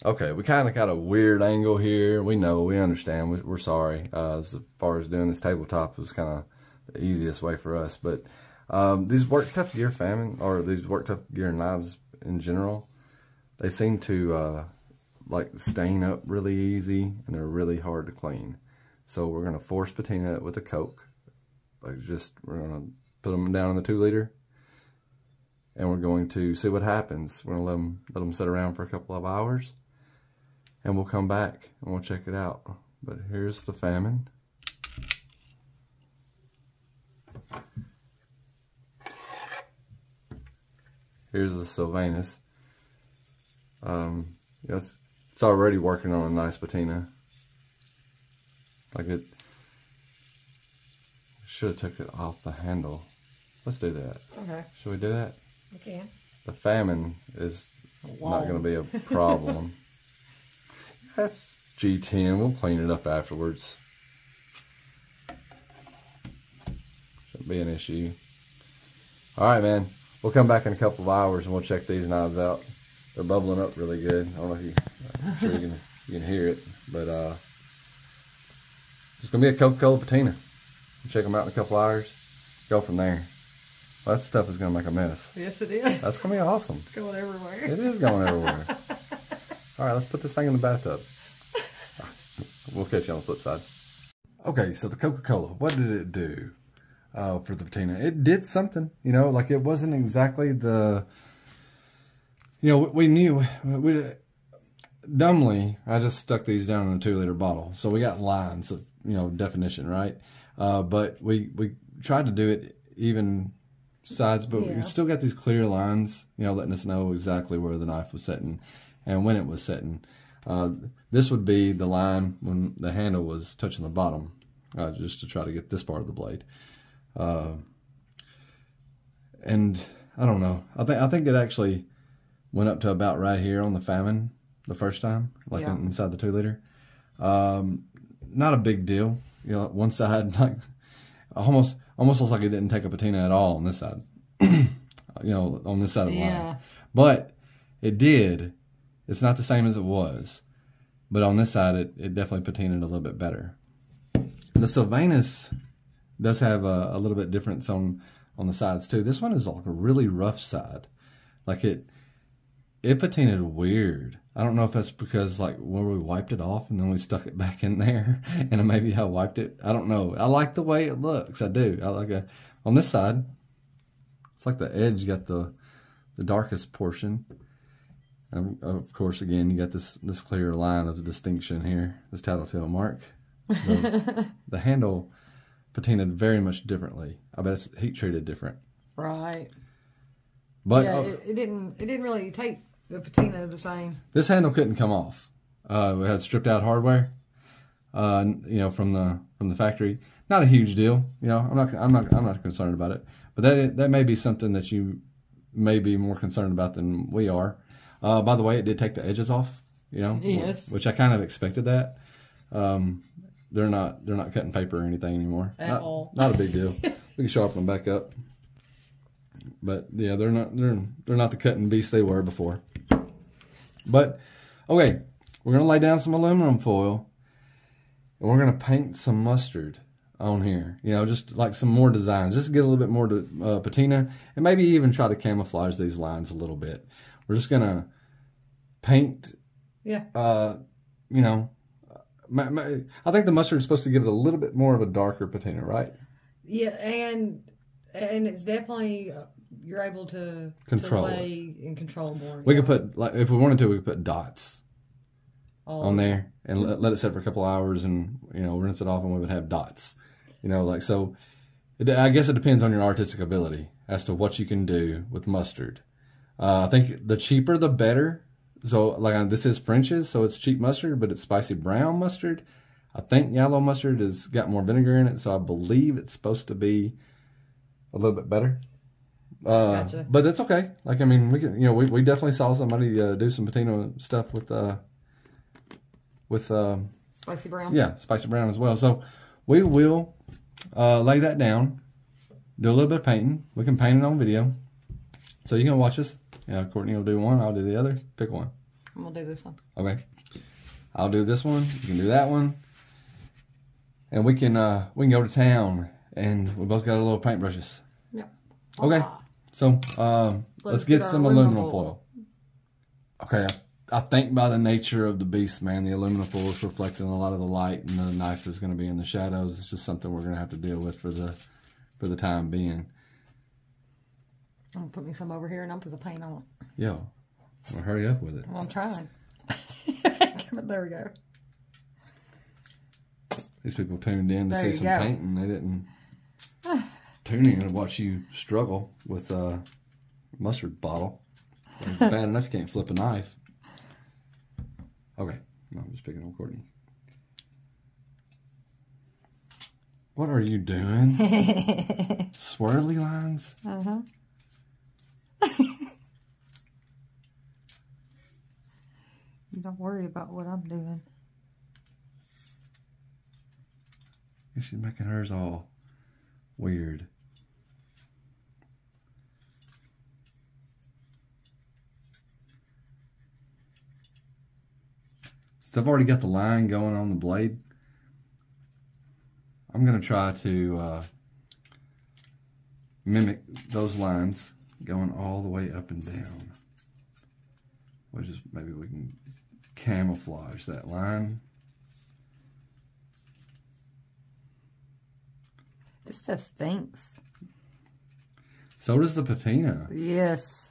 Okay, we kind of got a weird angle here. We know, we understand. We're sorry. As far as doing this tabletop was kind of the easiest way for us. But these Work Tuff Gear Famine, or these Work Tuff Gear Knives in general, they seem to like stain up really easy, and they're really hard to clean. So we're going to force patina it with a Coke. Like we're going to put them down in the 2-liter. And we're going to see what happens. We're going to let them sit around for a couple of hours. And we'll come back and we'll check it out. But here's the Famine. Here's the Sylvanus. It's already working on a nice patina. Like it should have took it off the handle. Let's do that. Okay. Should we do that? We can. The Famine is not going to be a problem. That's G10. We'll clean it up afterwards. Shouldn't be an issue. Alright, man. We'll come back in a couple of hours and we'll check these knives out. They're bubbling up really good. I don't know if I'm sure you can hear it. But it's going to be a Coca-Cola patina. We'll check them out in a couple of hours. Go from there. Well, that stuff is going to make a mess. Yes, it is. That's going to be awesome. It's going everywhere. It is going everywhere. All right, let's put this thing in the bathtub. We'll catch you on the flip side. Okay, so the Coca-Cola, what did it do for the patina? It did something, like it wasn't exactly the, we knew, dumbly, I just stuck these down in a 2-liter bottle. So we got lines of, definition, right? But we tried to do it even sides, but we still got these clear lines, letting us know exactly where the knife was setting and when it was setting. This would be the line when the handle was touching the bottom, just to try to get this part of the blade. And I don't know. I think it actually went up to about right here on the Famine the first time, like inside the 2-liter. Not a big deal. One side like almost looks like it didn't take a patina at all on this side. On this side of the line. But it did. It's not the same as it was. But on this side, it definitely patinaed a little bit better. The Sylvanus does have a little bit difference on the sides too. This one is like a really rough side. Like it patinaed weird. I don't know if that's because like when we wiped it off and then we stuck it back in there and maybe I wiped it. I don't know. I like the way it looks. I do. I like on this side, it's like the edge got the darkest portion. And of course, again, you got this clear line of distinction here, this tattletale mark. The handle patinaed very much differently. I bet it's heat treated different. Right. But yeah, it didn't really take the patina the same. This handle couldn't come off. We had stripped out hardware, from the factory. Not a huge deal. I'm not concerned about it. But that may be something that you may be more concerned about than we are. By the way, it did take the edges off. Yes. Which I kind of expected that. They're not cutting paper or anything anymore. At all. Not a big deal. We can sharpen them back up. But yeah, they're not the cutting beasts they were before. But okay, we're gonna lay down some aluminum foil and we're gonna paint some mustard on here. Just like some more designs, just to get a little bit more patina and maybe even try to camouflage these lines a little bit. We're just gonna paint. Yeah. I think the mustard is supposed to give it a little bit more of a darker patina, right? Yeah, and it's definitely you're able to control lay and control more. We could put, like, if we wanted to, we could put dots on there and let it set for a couple hours, and rinse it off, and we would have dots. So. I guess it depends on your artistic ability as to what you can do with mustard. I think the cheaper the better. So, like, this is French's, so it's cheap mustard, but it's spicy brown mustard. I think yellow mustard has got more vinegar in it, so I believe it's supposed to be a little bit better. Gotcha. But that's okay. Like, I mean, we can, we definitely saw somebody do some patina stuff with spicy brown. Yeah, spicy brown as well. So we will lay that down, do a little bit of painting. We can paint it on video, so you can watch us. Courtney will do one, I'll do the other. Pick one. I'm gonna do this one. Okay. I'll do this one. You can do that one. And we can go to town. And we both got our little paintbrushes. Yep. Okay. So let's get some aluminum foil. Okay. I think by the nature of the beast, man, the aluminum foil is reflecting a lot of the light, and the knife is going to be in the shadows. It's just something we're going to have to deal with for the time being. I'm going to put me some over here, and I'll put the paint on it. Yeah. Well, hurry up with it. Well, I'm trying. There we go. These people tuned in to see some painting. They didn't tune in to watch you struggle with a mustard bottle. It's bad enough you can't flip a knife. Okay. No, I'm just picking on Courtney. What are you doing? Swirly lines? Uh-huh. Don't worry about what I'm doing. She's making hers all weird. So I've already got the line going on the blade. I'm going to try to mimic those lines going all the way up and down. Which is, maybe we can camouflage that line. This stuff stinks. So does the patina. Yes.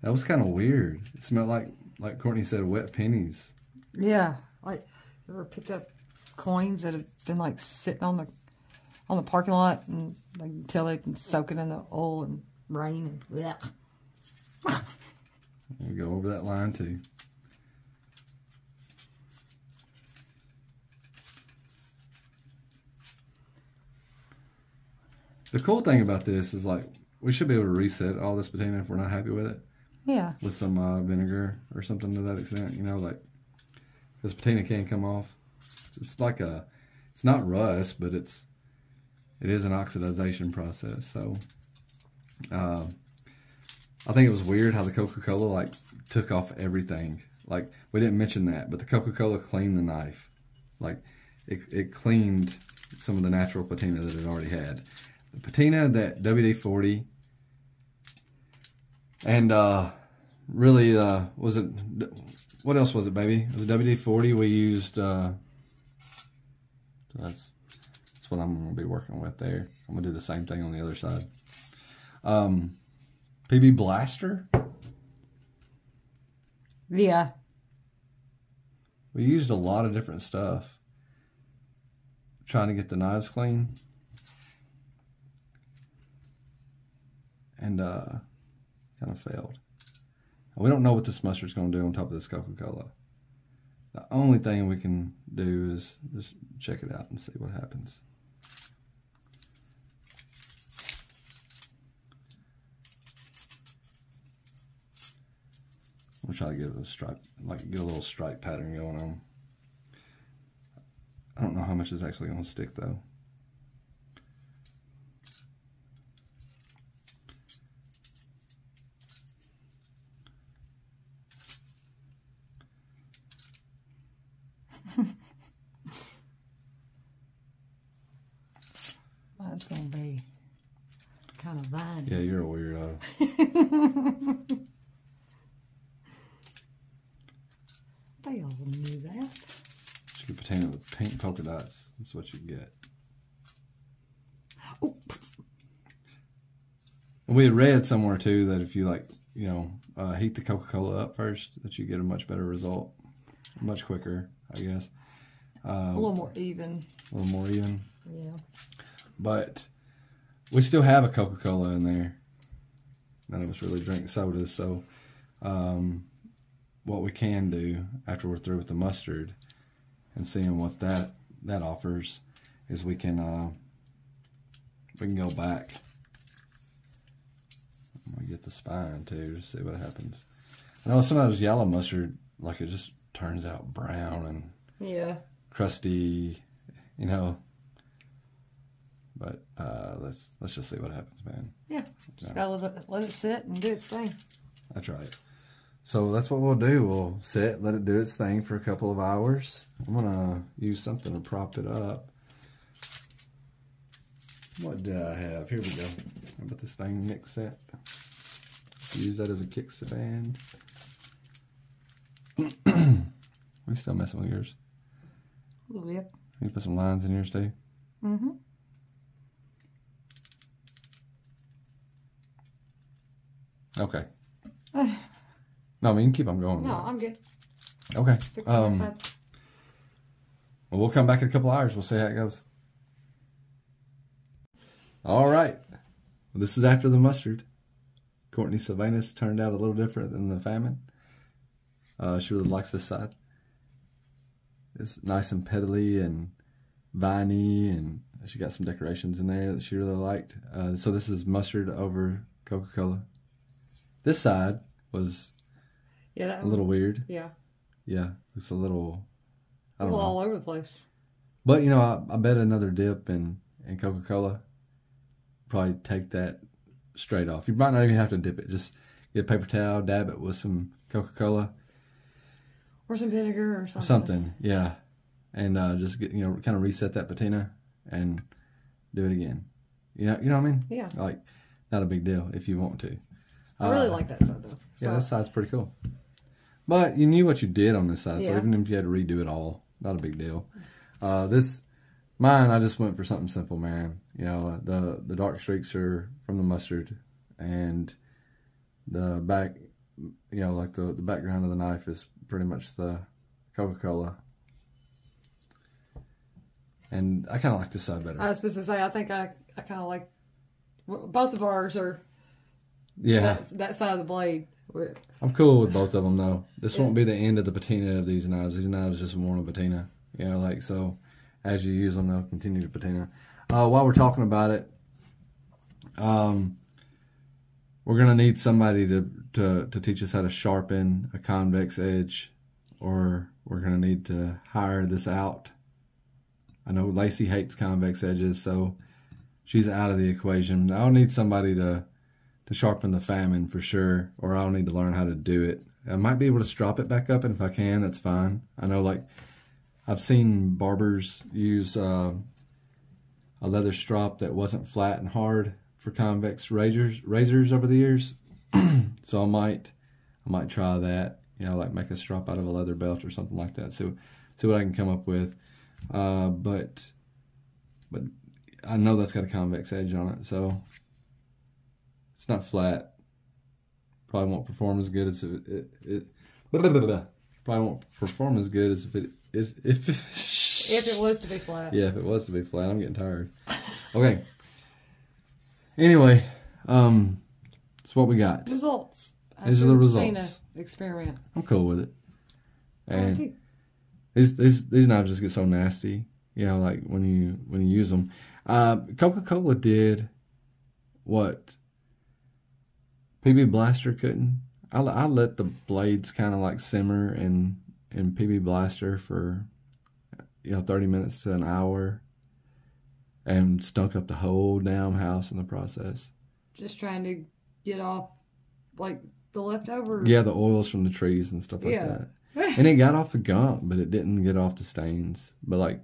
That was kind of weird. It smelled like Courtney said, wet pennies. Yeah. Like, you ever picked up coins that have been like sitting on the parking lot, and like until they can soak it in the oil and rain and blech. We go over that line too. The cool thing about this is, like, we should be able to reset all this patina if we're not happy with it. Yeah. With some vinegar or something to that extent, you know, like, because patina can come off. It's like it's not rust, but it is an oxidization process. So, I think it was weird how the Coca-Cola, like, took off everything. Like, we didn't mention that, but the Coca-Cola cleaned the knife. Like, it cleaned some of the natural patina that it already had. The patina, that WD-40, and really, was it, what else was it, baby? It was WD-40. We used, so that's what I'm going to be working with there. I'm going to do the same thing on the other side. PB Blaster? Yeah. We used a lot of different stuff trying to get the knives clean. And kind of failed. We don't know what this mustard's going to do on top of this Coca-Cola. The only thing we can do is just check it out and see what happens. We'll try to get a stripe, like get a little stripe pattern going on. I don't know how much is actually going to stick though. That's going to be kind of viney. Yeah, you're a weirdo. They all knew that. Chicken patina with pink polka dots. That's what you get. Oh. And we had read somewhere too that if you, like, you know, heat the Coca-Cola up first, that you get a much better result. Much quicker, I guess. A little more even. A little more even. Yeah. But we still have a Coca-Cola in there. None of us really drink sodas, so what we can do after we're through with the mustard and seeing what that offers is we can go back. I'm gonna get the spine too to see what happens. I know sometimes yellow mustard, like, it just turns out brown and Yeah. crusty, you know. But let's just see what happens, man. Yeah. Just gotta let it sit and do its thing. That's right. So that's what we'll do. We'll let it do its thing for a couple of hours. I'm gonna use something to prop it up. What do I have? Here we go. How about this thing Nick sent? Use that as a kickstand. We still messing with yours? A little bit. You put some lines in yours too? Mm-hmm. Okay. No, I mean, you can keep on going. No, I'm good. Okay. Well, we'll come back in a couple hours. We'll see how it goes. All right. This is after the mustard. Courtney Sylvanus turned out a little different than the famine. She really likes this side. It's nice and petally and viney, and she got some decorations in there that she really liked. So this is mustard over Coca-Cola. This side was a little weird. Yeah. Yeah, it's a little, I don't know. All over the place. But, you know, I bet another dip in Coca-Cola probably take that straight off. You might not even have to dip it. Just get a paper towel, dab it with some Coca-Cola. Or some vinegar or something. Something, yeah. And just get, you know, kind of reset that patina and do it again. You know what I mean? Yeah. Like, not a big deal if you want to. I really like that side, though. So. Yeah, that side's pretty cool. But you knew what you did on this side, so Yeah. even if you had to redo it all, not a big deal. Mine, I just went for something simple, man. You know, the dark streaks are from the mustard, and the back, you know, like the background of the knife is pretty much the Coca-Cola. And I kind of like this side better. I was supposed to say, I think I kind of like, both of ours are that side of the blade. I'm cool with both of them, though. This won't be the end of the patina of these knives. These knives just worn a patina. You know, like, so as you use them, they'll continue to patina. While we're talking about it, we're going to need somebody to teach us how to sharpen a convex edge, or we're going to need to hire this out. I know Lacey hates convex edges, so she's out of the equation. I'll need somebody to sharpen the famine for sure, or I'll need to learn how to do it. I might be able to strop it back up, and if I can, that's fine. I know, like, I've seen barbers use a leather strop that wasn't flat and hard for convex razors over the years. So I might try that. You know, like make a strop out of a leather belt or something like that. So see what I can come up with. But I know that's got a convex edge on it, so it's not flat. Probably won't perform as good as probably won't perform as good as if it was to be flat. Yeah, if it was to be flat. I'm getting tired. Okay. Anyway, that's what we got. Results. These are the results. Experiment. I'm cool with it. And these knives just get so nasty. You know, like when you use them. Coca-Cola did what PB Blaster couldn't. I let the blades kind of like simmer in PB Blaster for 30 minutes to an hour, and stunk up the whole damn house in the process. Just trying to get off like the leftovers. Yeah, the oils from the trees and stuff like that. And it got off the gunk, but it didn't get off the stains. But like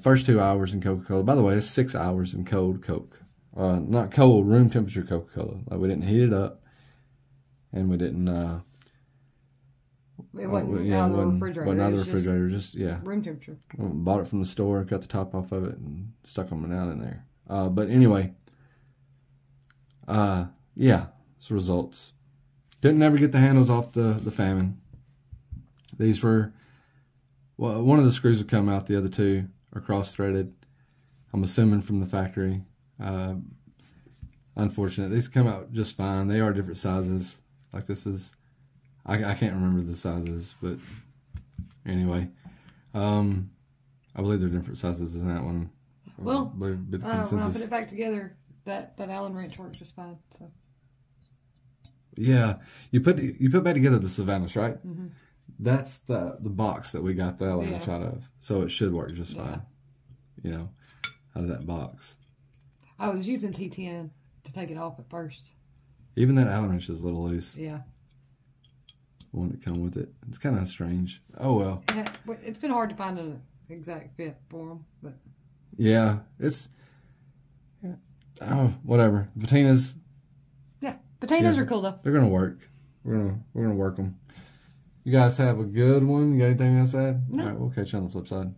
first 2 hours in Coca-Cola. By the way, it's 6 hours in cold Coke. Not cold, room temperature Coca-Cola. Like, we didn't heat it up, and we didn't. It wasn't out of the refrigerator. Wasn't out of the refrigerator, just room temperature. Bought it from the store, cut the top off of it, and stuck them down in there. But anyway, it's results. Didn't ever get the handles off the famine. These were, well, one of the screws would come out, the other two are cross-threaded. I'm assuming from the factory. Unfortunate. These come out just fine. They are different sizes. Like this is, I can't remember the sizes, but anyway, I believe they're different sizes than that one. Well, when I put it back together, that Allen wrench works just fine. So. Yeah, you put back together the Sylvanus, right? Mm-hmm. That's the box that we got the Allen wrench out of, so it should work just fine. Out of that box. I was using T10 to take it off at first. Even that Allen wrench is a little loose. Yeah. the one that come with it. It's kind of strange. Oh well. Yeah, but it's been hard to find an exact fit for them, but yeah, it's whatever. Patinas. Yeah, Patinas are cool though. They're gonna work. We're gonna work them. You guys have a good one. You got anything else to add? No. All right, we'll catch you on the flip side.